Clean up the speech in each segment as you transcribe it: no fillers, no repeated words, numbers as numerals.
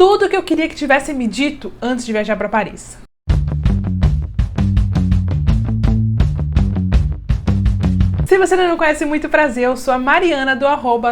tudo que eu queria que tivesse me dito antes de viajar para Paris. Se você ainda não conhece, muito prazer, eu sou a Mariana do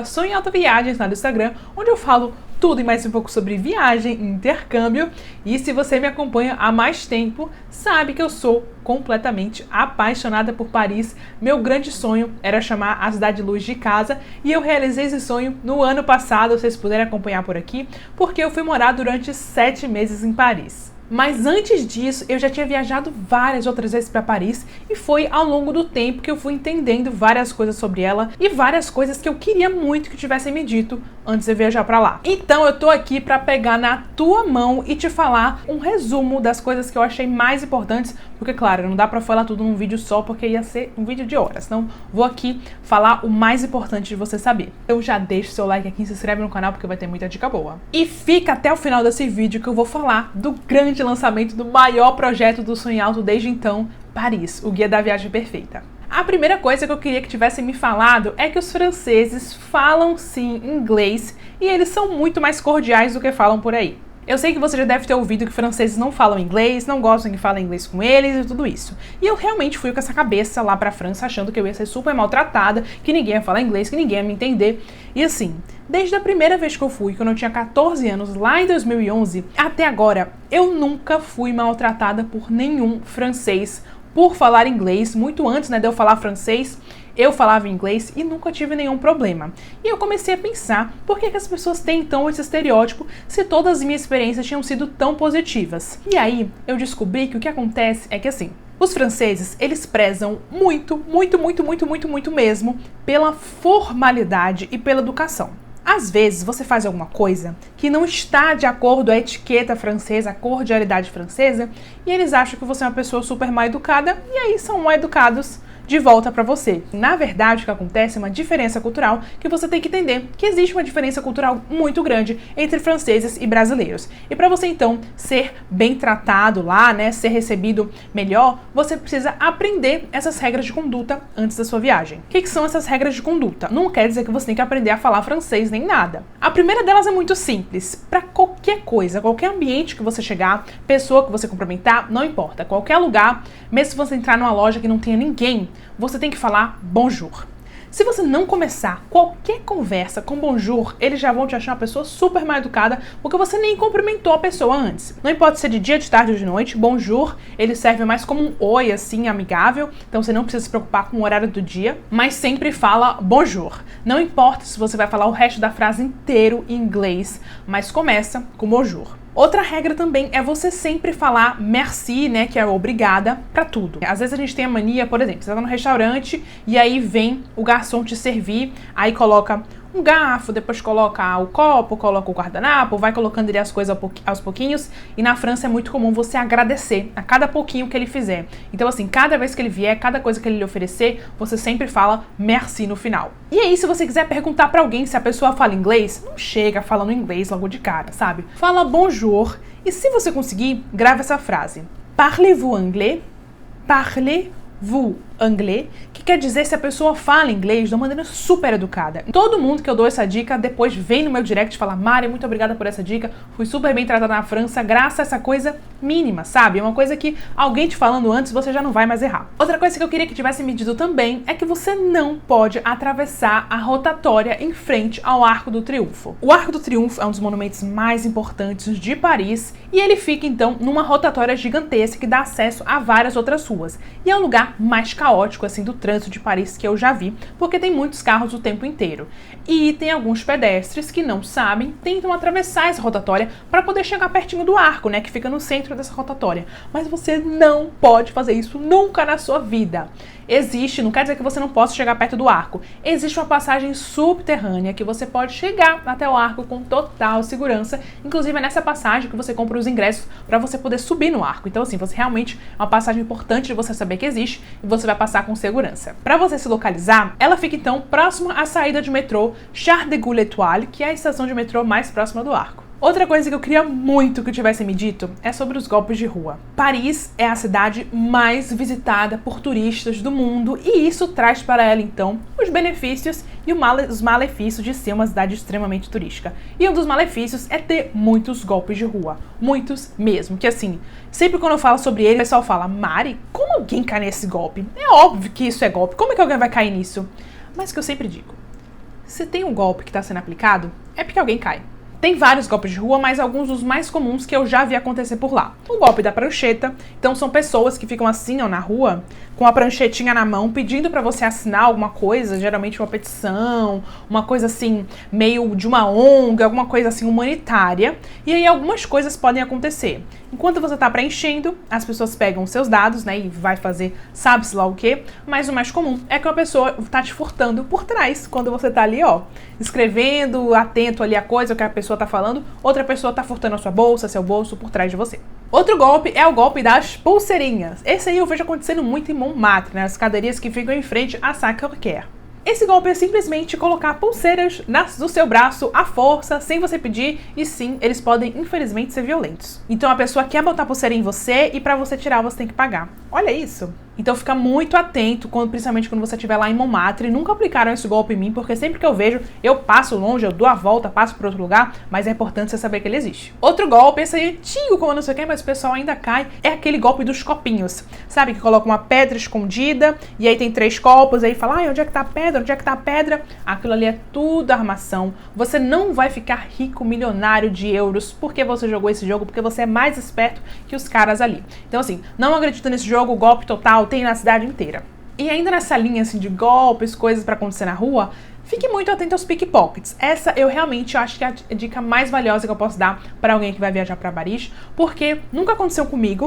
@sonhoaltaviagens lá no Instagram, onde eu falo tudo e mais um pouco sobre viagem e intercâmbio. E se você me acompanha há mais tempo, sabe que eu sou completamente apaixonada por Paris. Meu grande sonho era chamar a Cidade de Luz de casa e eu realizei esse sonho no ano passado, vocês puderem acompanhar por aqui, porque eu fui morar durante 7 meses em Paris. Mas antes disso, eu já tinha viajado várias outras vezes para Paris e foi ao longo do tempo que eu fui entendendo várias coisas sobre ela e várias coisas que eu queria muito que tivessem me dito antes de viajar para lá. Então eu tô aqui para pegar na tua mão e te falar um resumo das coisas que eu achei mais importantes, porque claro, não dá para falar tudo num vídeo só, porque ia ser um vídeo de horas. Então vou aqui falar o mais importante de você saber. Então já deixa o seu like aqui, se inscreve no canal porque vai ter muita dica boa. E fica até o final desse vídeo que eu vou falar do grande lançamento do maior projeto do Sonho Alto desde então, Paris, o Guia da Viagem Perfeita. A primeira coisa que eu queria que tivessem me falado é que os franceses falam sim inglês e eles são muito mais cordiais do que falam por aí. Eu sei que você já deve ter ouvido que franceses não falam inglês, não gostam que falem inglês com eles e tudo isso. E eu realmente fui com essa cabeça lá pra França achando que eu ia ser super maltratada, que ninguém ia falar inglês, que ninguém ia me entender. E assim, desde a primeira vez que eu fui, quando eu tinha 14 anos, lá em 2011, até agora, eu nunca fui maltratada por nenhum francês por falar inglês. Muito antes, de eu falar francês, eu falava inglês e nunca tive nenhum problema. E eu comecei a pensar, por que as pessoas têm então esse estereótipo se todas as minhas experiências tinham sido tão positivas? E aí, eu descobri que o que acontece é que assim, os franceses, eles prezam muito mesmo pela formalidade e pela educação. Às vezes, você faz alguma coisa que não está de acordo com a etiqueta francesa, a cordialidade francesa, e eles acham que você é uma pessoa super mal educada, e aí são mal educados de volta para você. Na verdade, o que acontece é uma diferença cultural que você tem que entender que existe uma diferença cultural muito grande entre franceses e brasileiros. E para você então ser bem tratado lá, ser recebido melhor, você precisa aprender essas regras de conduta antes da sua viagem. O que são essas regras de conduta? Não quer dizer que você tem que aprender a falar francês nem nada. A primeira delas é muito simples. Para qualquer coisa, qualquer ambiente que você chegar, pessoa que você cumprimentar, não importa, qualquer lugar, mesmo se você entrar numa loja que não tenha ninguém, você tem que falar bonjour. Se você não começar qualquer conversa com bonjour, eles já vão te achar uma pessoa super mal educada porque você nem cumprimentou a pessoa antes. Não importa se é de dia, de tarde ou de noite, bonjour, ele serve mais como um oi, assim, amigável, então você não precisa se preocupar com o horário do dia, mas sempre fala bonjour. Não importa se você vai falar o resto da frase inteiro em inglês, mas começa com bonjour. Outra regra também é você sempre falar merci, que é obrigada, pra tudo. Às vezes a gente tem a mania, por exemplo, você tá no restaurante e aí vem o garçom te servir, aí coloca um garfo, depois coloca o copo, coloca o guardanapo, vai colocando ali as coisas aos pouquinhos. E na França é muito comum você agradecer a cada pouquinho que ele fizer. Então assim, cada vez que ele vier, cada coisa que ele lhe oferecer, você sempre fala merci no final. E aí, se você quiser perguntar pra alguém se a pessoa fala inglês, não chega falando inglês logo de cara, sabe? Fala bonjour. E se você conseguir, grava essa frase. Parlez-vous anglais? Parlez-vous anglais, que quer dizer se a pessoa fala inglês de uma maneira super educada. Todo mundo que eu dou essa dica, depois vem no meu direct e fala: Mari, muito obrigada por essa dica, fui super bem tratada na França, graças a essa coisa mínima, sabe? É uma coisa que alguém te falando antes, você já não vai mais errar. Outra coisa que eu queria que tivesse me dito também é que você não pode atravessar a rotatória em frente ao Arco do Triunfo. O Arco do Triunfo é um dos monumentos mais importantes de Paris e ele fica então numa rotatória gigantesca que dá acesso a várias outras ruas. E é o lugar mais caótico assim do trânsito de Paris que eu já vi, porque tem muitos carros o tempo inteiro. E tem alguns pedestres que não sabem, tentam atravessar essa rotatória para poder chegar pertinho do arco, que fica no centro dessa rotatória. Mas você não pode fazer isso nunca na sua vida. Existe, não quer dizer que você não possa chegar perto do arco. Existe uma passagem subterrânea que você pode chegar até o arco com total segurança. Inclusive é nessa passagem que você compra os ingressos para você poder subir no arco. Então assim, você realmente é uma passagem importante de você saber que existe e você vai passar com segurança. Para você se localizar, ela fica então próxima à saída de metrô Charles de Gaulle, que é a estação de metrô mais próxima do arco. Outra coisa que eu queria muito que tivesse me dito é sobre os golpes de rua. Paris é a cidade mais visitada por turistas do mundo e isso traz para ela, então, os benefícios e os malefícios de ser uma cidade extremamente turística. E um dos malefícios é ter muitos golpes de rua, muitos mesmo, que assim, sempre quando eu falo sobre ele, o pessoal fala, Mari, como alguém cai nesse golpe? É óbvio que isso é golpe, como é que alguém vai cair nisso? Mas o que eu sempre digo, se tem um golpe que está sendo aplicado, é porque alguém cai. Tem vários golpes de rua, mas alguns dos mais comuns que eu já vi acontecer por lá. O golpe da prancheta, então são pessoas que ficam assim, ó, na rua, com a pranchetinha na mão, pedindo pra você assinar alguma coisa, geralmente uma petição, uma coisa assim, meio de uma ONG, alguma coisa assim humanitária. E aí algumas coisas podem acontecer. Enquanto você tá preenchendo, as pessoas pegam os seus dados, né, e vai fazer sabe-se lá o quê, mas o mais comum é que a pessoa tá te furtando por trás, quando você tá ali, ó, escrevendo, atento ali a coisa, o que a pessoa tá falando, outra pessoa tá furtando a sua bolsa, seu bolso por trás de você. Outro golpe é o golpe das pulseirinhas. Esse aí eu vejo acontecendo muito em Montmartre, né, as cadarias que ficam em frente a Sacré-Cœur. Esse golpe é simplesmente colocar pulseiras do seu braço à força, sem você pedir, e sim, eles podem, infelizmente, ser violentos. Então a pessoa quer botar pulseira em você e pra você tirar você tem que pagar. Olha isso! Então fica muito atento, principalmente quando você estiver lá em Montmartre. Nunca aplicaram esse golpe em mim, porque sempre que eu vejo, eu passo longe, eu dou a volta, passo para outro lugar, mas é importante você saber que ele existe. Outro golpe, esse aí é antigo, como não sei o que, mas o pessoal ainda cai, é aquele golpe dos copinhos. Sabe, que coloca uma pedra escondida, e aí tem 3 copos, aí fala, onde é que tá a pedra? Onde é que tá a pedra? Aquilo ali é tudo armação. Você não vai ficar rico, milionário de euros, porque você jogou esse jogo, porque você é mais esperto que os caras ali. Então assim, não acredita nesse jogo, golpe total, tem na cidade inteira. E ainda nessa linha assim de golpes, coisas pra acontecer na rua, fique muito atento aos pickpockets. Essa eu realmente acho que é a dica mais valiosa que eu posso dar para alguém que vai viajar para Paris, porque nunca aconteceu comigo,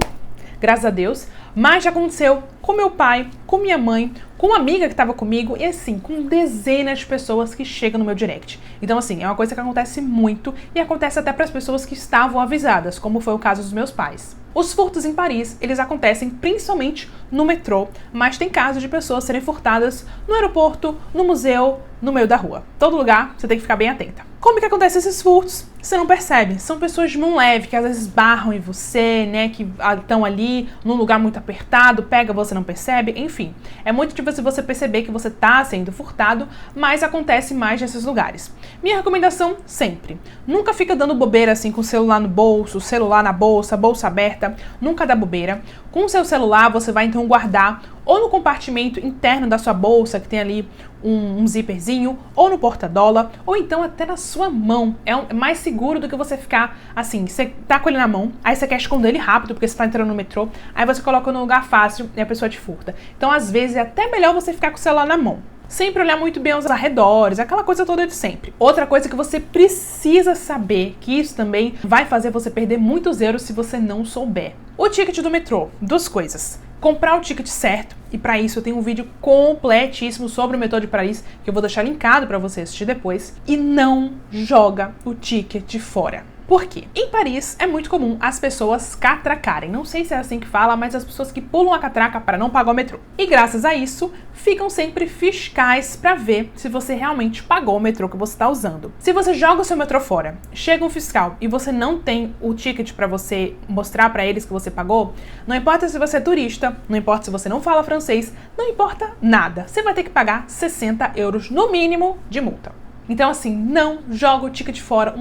graças a Deus, mas já aconteceu com meu pai, com minha mãe, com uma amiga que estava comigo e assim, com dezenas de pessoas que chegam no meu direct. Então assim, é uma coisa que acontece muito e acontece até para as pessoas que estavam avisadas, como foi o caso dos meus pais. Os furtos em Paris, eles acontecem principalmente no metrô, mas tem casos de pessoas serem furtadas no aeroporto, no museu, no meio da rua. Todo lugar, você tem que ficar bem atenta. Como que acontecem esses furtos? Você não percebe. São pessoas de mão leve, que às vezes barram em você, né, que estão ali num lugar muito apertado, pega, você não percebe, enfim. É muito difícil você perceber que você está sendo furtado, mas acontece mais nesses lugares. Minha recomendação, sempre. Nunca fica dando bobeira assim com o celular no bolso, celular na bolsa, bolsa aberta, nunca dá bobeira. Com o seu celular, você vai então guardar ou no compartimento interno da sua bolsa, que tem ali um zíperzinho, ou no porta-dólar, ou então até na sua mão. É mais seguro do que você ficar assim, você tá com ele na mão, aí você quer esconder ele rápido, porque você tá entrando no metrô, aí você coloca num lugar fácil e a pessoa te furta. Então, às vezes, é até melhor você ficar com o celular na mão. Sempre olhar muito bem aos arredores, aquela coisa toda de sempre. Outra coisa que você precisa saber, que isso também vai fazer você perder muitos euros se você não souber. O ticket do metrô, 2 coisas. Comprar o ticket certo, e para isso eu tenho um vídeo completíssimo sobre o metrô de Paris, que eu vou deixar linkado para você assistir depois, e não joga o ticket fora. Por quê? Em Paris é muito comum as pessoas catracarem. Não sei se é assim que fala, mas as pessoas que pulam a catraca para não pagar o metrô. E graças a isso, ficam sempre fiscais para ver se você realmente pagou o metrô que você está usando. Se você joga o seu metrô fora, chega um fiscal e você não tem o ticket para você mostrar para eles que você pagou, não importa se você é turista, não importa se você não fala francês, não importa nada. Você vai ter que pagar 60 euros no mínimo de multa. Então, assim, não joga o ticket fora.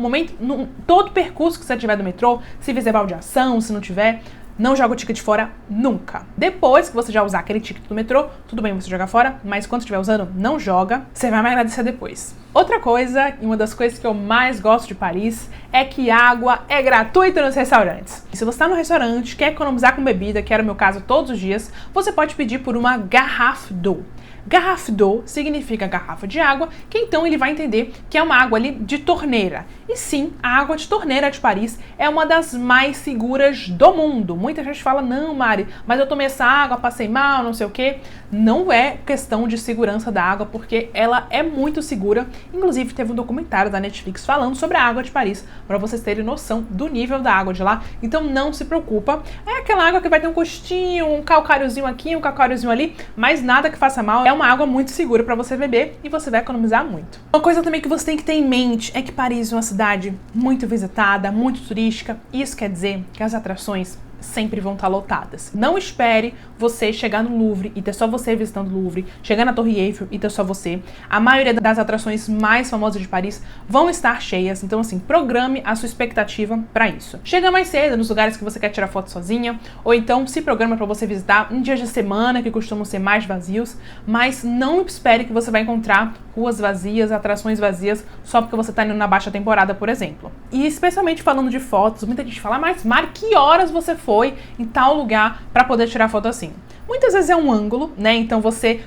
Todo percurso que você tiver do metrô, se fizer baldeação, se não tiver, não joga o ticket fora nunca. Depois que você já usar aquele ticket do metrô, tudo bem você jogar fora, mas quando estiver usando, não joga. Você vai me agradecer depois. Outra coisa, e uma das coisas que eu mais gosto de Paris, é que água é gratuita nos restaurantes. E se você está no restaurante, quer economizar com bebida, que era o meu caso todos os dias, você pode pedir por uma garrafa d'eau. Garrafa d'eau significa garrafa de água, que então ele vai entender que é uma água ali de torneira. E sim, a água de torneira de Paris é uma das mais seguras do mundo. Muita gente fala, não, Mari, mas eu tomei essa água, passei mal, não sei o quê. Não é questão de segurança da água, porque ela é muito segura. Inclusive, teve um documentário da Netflix falando sobre a água de Paris, para vocês terem noção do nível da água de lá. Então não se preocupa. É aquela água que vai ter um gostinho, um calcáriozinho aqui, um calcáriozinho ali, mas nada que faça mal. É uma água muito segura para você beber e você vai economizar muito. Uma coisa também que você tem que ter em mente é que Paris é uma cidade muito visitada, muito turística. Isso quer dizer que as atrações sempre vão estar lotadas. Não espere você chegar no Louvre e ter só você visitando o Louvre, chegar na Torre Eiffel e ter só você. A maioria das atrações mais famosas de Paris vão estar cheias, então assim, programe a sua expectativa para isso. Chega mais cedo nos lugares que você quer tirar foto sozinha, ou então se programa para você visitar em dias de semana que costumam ser mais vazios, mas não espere que você vai encontrar ruas vazias, atrações vazias, só porque você tá indo na baixa temporada, por exemplo. E especialmente falando de fotos, muita gente fala, mas Mari, que horas você foi em tal lugar para poder tirar foto assim? Muitas vezes é um ângulo, né? Então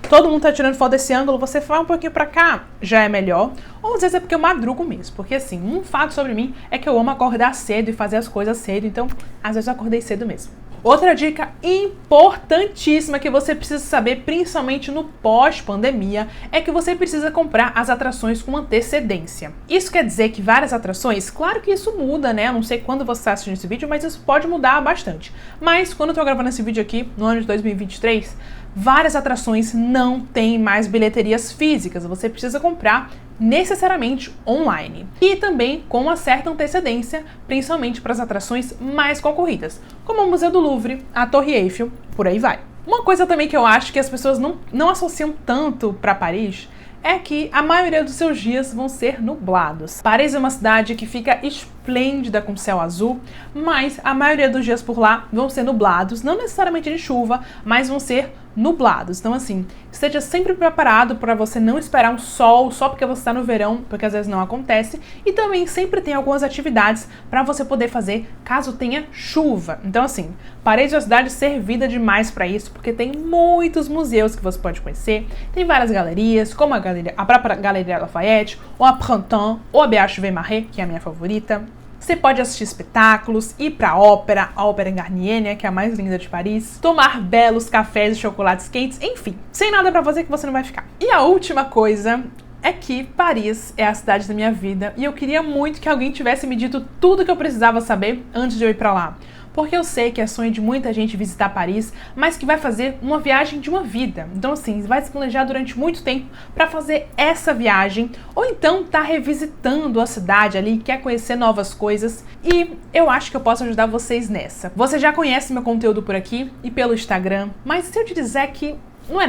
todo mundo tá tirando foto desse ângulo, você vai um pouquinho pra cá, já é melhor. Ou às vezes é porque eu madrugo mesmo, porque assim, um fato sobre mim é que eu amo acordar cedo e fazer as coisas cedo, então às vezes eu acordei cedo mesmo. Outra dica importantíssima que você precisa saber, principalmente no pós-pandemia, é que você precisa comprar as atrações com antecedência. Isso quer dizer que várias atrações, claro que isso muda, né? Eu não sei quando você está assistindo esse vídeo, mas isso pode mudar bastante. Mas quando eu tô gravando esse vídeo aqui, no ano de 2023, várias atrações não têm mais bilheterias físicas. Você precisa comprar necessariamente online. E também com uma certa antecedência, principalmente para as atrações mais concorridas, como o Museu do Louvre, a Torre Eiffel, por aí vai. Uma coisa também que eu acho que as pessoas não associam tanto para Paris é que a maioria dos seus dias vão ser nublados. Paris é uma cidade que fica esplêndida com céu azul, mas a maioria dos dias por lá vão ser nublados, não necessariamente de chuva, mas vão ser nublados. Então assim, esteja sempre preparado para você não esperar um sol só porque você está no verão, porque às vezes não acontece, e também sempre tem algumas atividades para você poder fazer caso tenha chuva. Então assim, Paris é uma cidade servida demais para isso, porque tem muitos museus que você pode conhecer, tem várias galerias, como a própria Galeria Lafayette, ou a Printemps, ou a BHV Marais, que é a minha favorita. Você pode assistir espetáculos, ir pra ópera, a Ópera Garnier, né, que é a mais linda de Paris, tomar belos cafés e chocolates quentes, enfim, sem nada pra fazer que você não vai ficar. E a última coisa é que Paris é a cidade da minha vida e eu queria muito que alguém tivesse me dito tudo que eu precisava saber antes de eu ir pra lá. Porque eu sei que é sonho de muita gente visitar Paris, mas que vai fazer uma viagem de uma vida. Então assim, vai se planejar durante muito tempo para fazer essa viagem, ou então tá revisitando a cidade ali, quer conhecer novas coisas, e eu acho que eu posso ajudar vocês nessa. Você já conhece meu conteúdo por aqui e pelo Instagram, mas se eu te disser que não é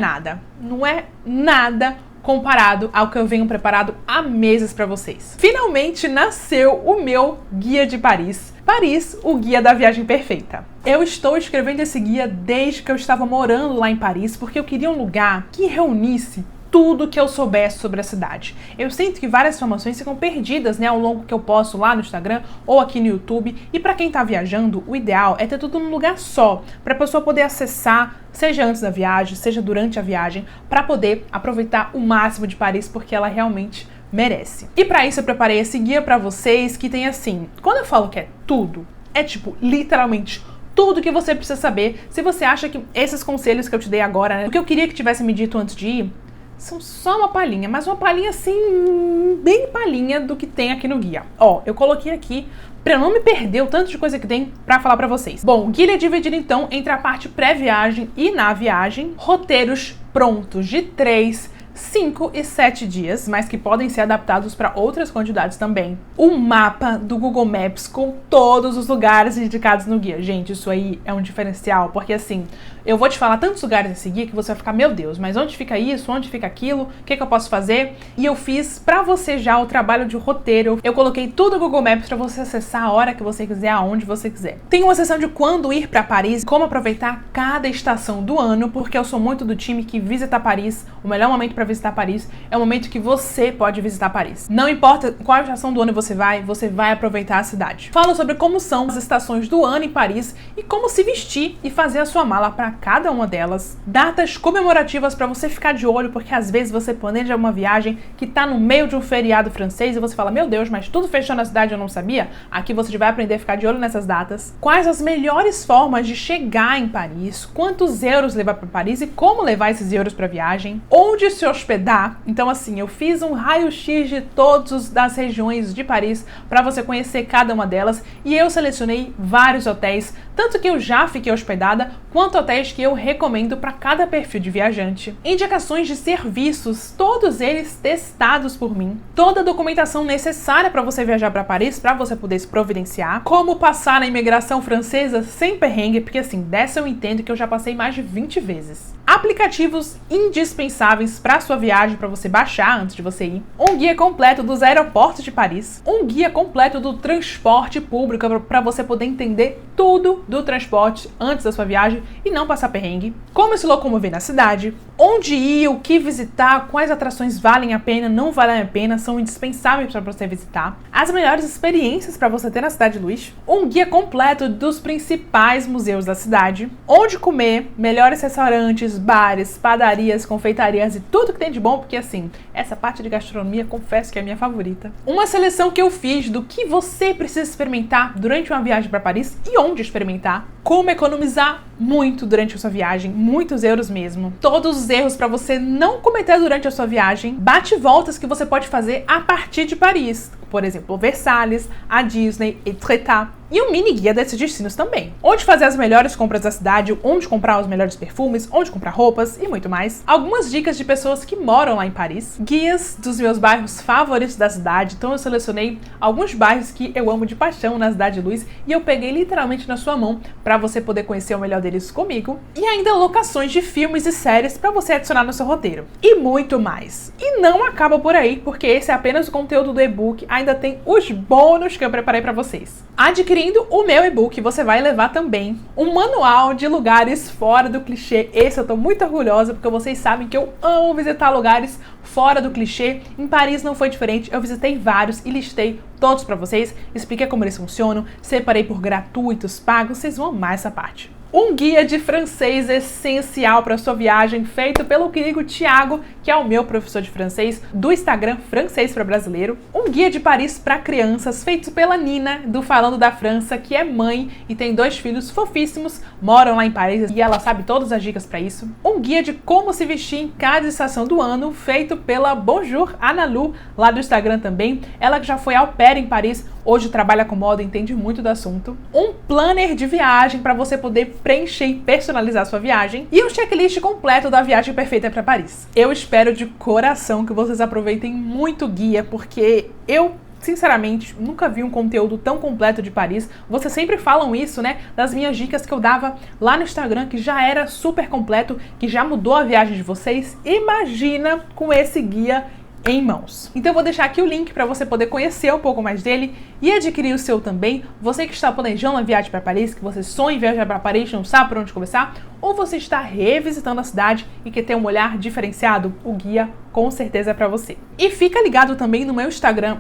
nada comparado ao que eu venho preparado há meses para vocês. Finalmente nasceu o meu Guia de Paris. Paris, o guia da viagem perfeita. Eu estou escrevendo esse guia desde que eu estava morando lá em Paris, porque eu queria um lugar que reunisse tudo que eu soubesse sobre a cidade. Eu sinto que várias informações ficam perdidas, né, ao longo que eu posto lá no Instagram ou aqui no YouTube. E para quem tá viajando, o ideal é ter tudo num lugar só, para a pessoa poder acessar, seja antes da viagem, seja durante a viagem, para poder aproveitar o máximo de Paris, porque ela realmente merece. E para isso eu preparei esse guia para vocês que tem assim, quando eu falo que é tudo, é tipo literalmente tudo que você precisa saber. Se você acha que esses conselhos que eu te dei agora, né, o que eu queria que tivesse me dito antes de ir, são só uma palhinha, mas uma palhinha assim, bem palhinha do que tem aqui no guia. Ó, eu coloquei aqui pra eu não me perder o tanto de coisa que tem pra falar pra vocês. Bom, o guia é dividido então entre a parte pré-viagem e na viagem, roteiros prontos de 3, 5 e 7 dias, mas que podem ser adaptados para outras quantidades também. Um mapa do Google Maps com todos os lugares indicados no guia. Gente, isso aí é um diferencial, porque assim, eu vou te falar tantos lugares nesse guia que você vai ficar, meu Deus, mas onde fica isso? Onde fica aquilo? O que eu posso fazer? E eu fiz pra você já o trabalho de roteiro. Eu coloquei tudo no Google Maps pra você acessar a hora que você quiser, aonde você quiser. Tem uma seção de quando ir pra Paris, como aproveitar cada estação do ano, porque eu sou muito do time que visita Paris. O melhor momento pra visitar Paris é o momento que você pode visitar Paris. Não importa qual estação do ano você vai aproveitar a cidade. Falo sobre como são as estações do ano em Paris e como se vestir e fazer a sua mala para cada uma delas. Datas comemorativas para você ficar de olho, porque às vezes você planeja uma viagem que tá no meio de um feriado francês e você fala, meu Deus, mas tudo fechou na cidade, eu não sabia? Aqui você vai aprender a ficar de olho nessas datas. Quais as melhores formas de chegar em Paris, quantos euros levar para Paris e como levar esses euros para viagem, onde se hospedar. Então assim, eu fiz um raio-x de todas as regiões de Paris para você conhecer cada uma delas e eu selecionei vários hotéis, tanto que eu já fiquei hospedada, quanto hotéis que eu recomendo para cada perfil de viajante. Indicações de serviços, todos eles testados por mim. Toda a documentação necessária para você viajar para Paris, para você poder se providenciar. Como passar na imigração francesa sem perrengue, porque assim, dessa eu entendo que eu já passei mais de 20 vezes. Aplicativos indispensáveis para sua viagem, para você baixar antes de você ir. Um guia completo dos aeroportos de Paris. Um guia completo do transporte público para você poder entender tudo do transporte antes da sua viagem e não passar perrengue. Como se locomover na cidade. Onde ir, o que visitar, quais atrações valem a pena, não valem a pena, são indispensáveis para você visitar. As melhores experiências para você ter na Cidade Luz. Um guia completo dos principais museus da cidade. Onde comer, melhores restaurantes, bares, padarias, confeitarias e tudo que tem de bom, porque assim, essa parte de gastronomia, confesso que é a minha favorita. Uma seleção que eu fiz do que você precisa experimentar durante uma viagem para Paris e onde experimentar. Como economizar muito durante a sua viagem, muitos euros mesmo. Todos os erros para você não cometer durante a sua viagem. Bate-voltas que você pode fazer a partir de Paris. Por exemplo, Versalhes, a Disney, etc. E um mini guia desses destinos também. Onde fazer as melhores compras da cidade, onde comprar os melhores perfumes, onde comprar roupas e muito mais. Algumas dicas de pessoas que moram lá em Paris. Guias dos meus bairros favoritos da cidade. Então eu selecionei alguns bairros que eu amo de paixão na Cidade Luz e eu peguei literalmente na sua mão para você poder conhecer o melhor deles comigo. E ainda locações de filmes e séries para você adicionar no seu roteiro. E muito mais. E não acaba por aí, porque esse é apenas o conteúdo do e-book. Ainda tem os bônus que eu preparei para vocês. Adquirindo o meu e-book, você vai levar também um manual de lugares fora do clichê. Esse eu tô muito orgulhosa, porque vocês sabem que eu amo visitar lugares fora do clichê. Em Paris não foi diferente, eu visitei vários e listei todos para vocês, expliquei como eles funcionam, separei por gratuitos, pagos, vocês vão amar essa parte. Um guia de francês essencial para sua viagem, feito pelo querido Thiago, que é o meu professor de francês do Instagram Francês para Brasileiro. Um guia de Paris para crianças, feito pela Nina, do Falando da França, que é mãe e tem 2 filhos fofíssimos, moram lá em Paris e ela sabe todas as dicas para isso. Um guia de como se vestir em cada estação do ano, feito pela Bonjour Ana Lu, lá do Instagram também. Ela que já foi au pair em Paris, hoje trabalha com moda e entende muito do assunto. Um planner de viagem para você poder preencher e personalizar sua viagem. E um checklist completo da viagem perfeita para Paris. Eu espero de coração que vocês aproveitem muito o guia, porque eu sinceramente, nunca vi um conteúdo tão completo de Paris. Vocês sempre falam isso, né? Das minhas dicas que eu dava lá no Instagram, que já era super completo, que já mudou a viagem de vocês. Imagina com esse guia em mãos. Então eu vou deixar aqui o link para você poder conhecer um pouco mais dele e adquirir o seu também. Você que está planejando uma viagem para Paris, que você sonha em viajar para Paris, não sabe por onde começar, ou você está revisitando a cidade e quer ter um olhar diferenciado, o guia com certeza é para você. E fica ligado também no meu Instagram,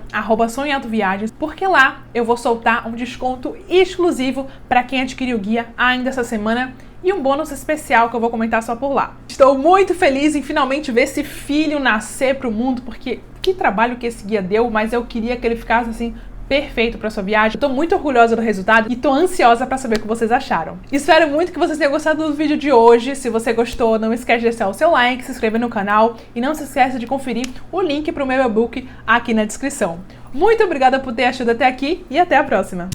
@sonhoaltoviagens, porque lá eu vou soltar um desconto exclusivo para quem adquirir o guia ainda essa semana e um bônus especial que eu vou comentar só por lá. Estou muito feliz em finalmente ver esse filho nascer para o mundo, porque que trabalho que esse guia deu, mas eu queria que ele ficasse assim perfeito para sua viagem. Eu tô muito orgulhosa do resultado e tô ansiosa para saber o que vocês acharam. Espero muito que vocês tenham gostado do vídeo de hoje. Se você gostou, não esquece de deixar o seu like, se inscrever no canal e não se esqueça de conferir o link para o meu e-book aqui na descrição. Muito obrigada por ter assistido até aqui e até a próxima!